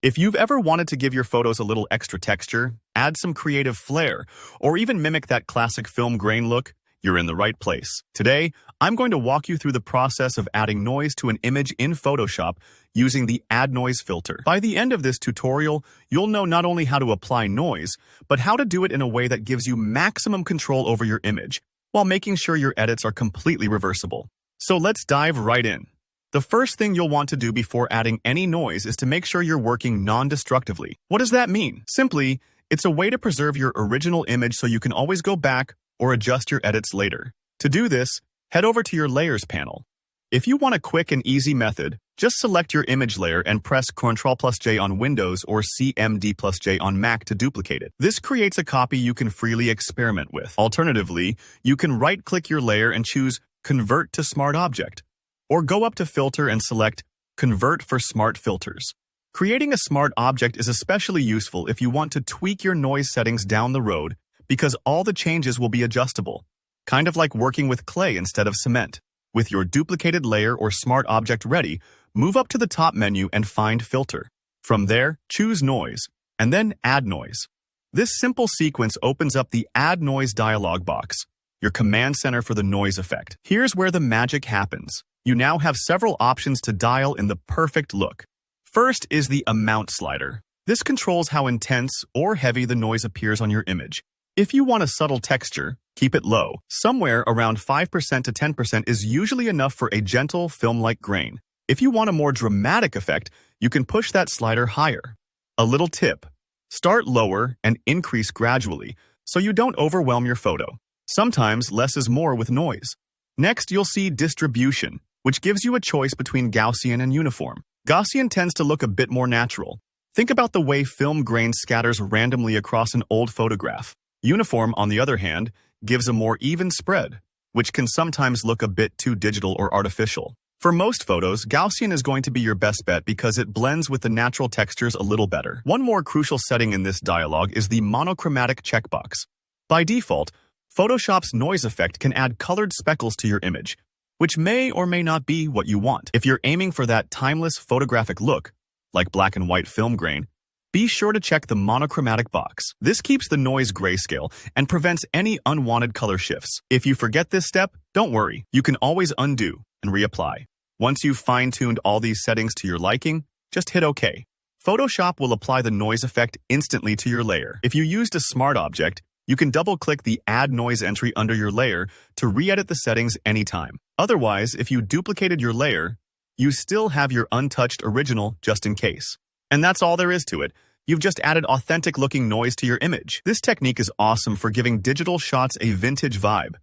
If you've ever wanted to give your photos a little extra texture, add some creative flair, or even mimic that classic film grain look, you're in the right place. Today, I'm going to walk you through the process of adding noise to an image in Photoshop using the Add Noise filter. By the end of this tutorial, you'll know not only how to apply noise, but how to do it in a way that gives you maximum control over your image, while making sure your edits are completely reversible. So let's dive right in. The first thing you'll want to do before adding any noise is to make sure you're working non-destructively. What does that mean? Simply, it's a way to preserve your original image so you can always go back or adjust your edits later. To do this, head over to your Layers panel. If you want a quick and easy method, just select your image layer and press Ctrl+J on Windows or CMD+J on Mac to duplicate it. This creates a copy you can freely experiment with. Alternatively, you can right-click your layer and choose Convert to Smart Object, or go up to Filter and select Convert for Smart Filters. Creating a smart object is especially useful if you want to tweak your noise settings down the road because all the changes will be adjustable, kind of like working with clay instead of cement. With your duplicated layer or smart object ready, move up to the top menu and find Filter. From there, choose Noise, and then Add Noise. This simple sequence opens up the Add Noise dialog box, your command center for the noise effect. Here's where the magic happens. You now have several options to dial in the perfect look. First is the Amount slider. This controls how intense or heavy the noise appears on your image. If you want a subtle texture, keep it low. Somewhere around 5% to 10% is usually enough for a gentle film-like grain. If you want a more dramatic effect, you can push that slider higher. A little tip: start lower and increase gradually so you don't overwhelm your photo. Sometimes less is more with noise. Next, you'll see Distribution, which gives you a choice between Gaussian and Uniform. Gaussian tends to look a bit more natural. Think about the way film grain scatters randomly across an old photograph. Uniform, on the other hand, gives a more even spread, which can sometimes look a bit too digital or artificial. For most photos, Gaussian is going to be your best bet because it blends with the natural textures a little better. One more crucial setting in this dialog is the monochromatic checkbox. By default, Photoshop's noise effect can add colored speckles to your image, which may or may not be what you want. If you're aiming for that timeless photographic look, like black and white film grain, be sure to check the monochromatic box. This keeps the noise grayscale and prevents any unwanted color shifts. If you forget this step, don't worry. You can always undo and reapply. Once you've fine-tuned all these settings to your liking, just hit OK. Photoshop will apply the noise effect instantly to your layer. If you used a smart object, you can double-click the Add Noise entry under your layer to re-edit the settings anytime. Otherwise, if you duplicated your layer, you still have your untouched original just in case. And that's all there is to it. You've just added authentic-looking noise to your image. This technique is awesome for giving digital shots a vintage vibe,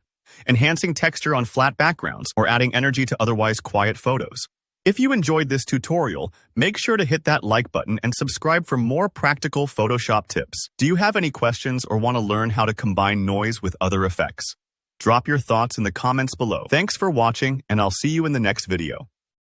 enhancing texture on flat backgrounds, or adding energy to otherwise quiet photos. If you enjoyed this tutorial, make sure to hit that like button and subscribe for more practical Photoshop tips. Do you have any questions or want to learn how to combine noise with other effects? Drop your thoughts in the comments below. Thanks for watching, and I'll see you in the next video.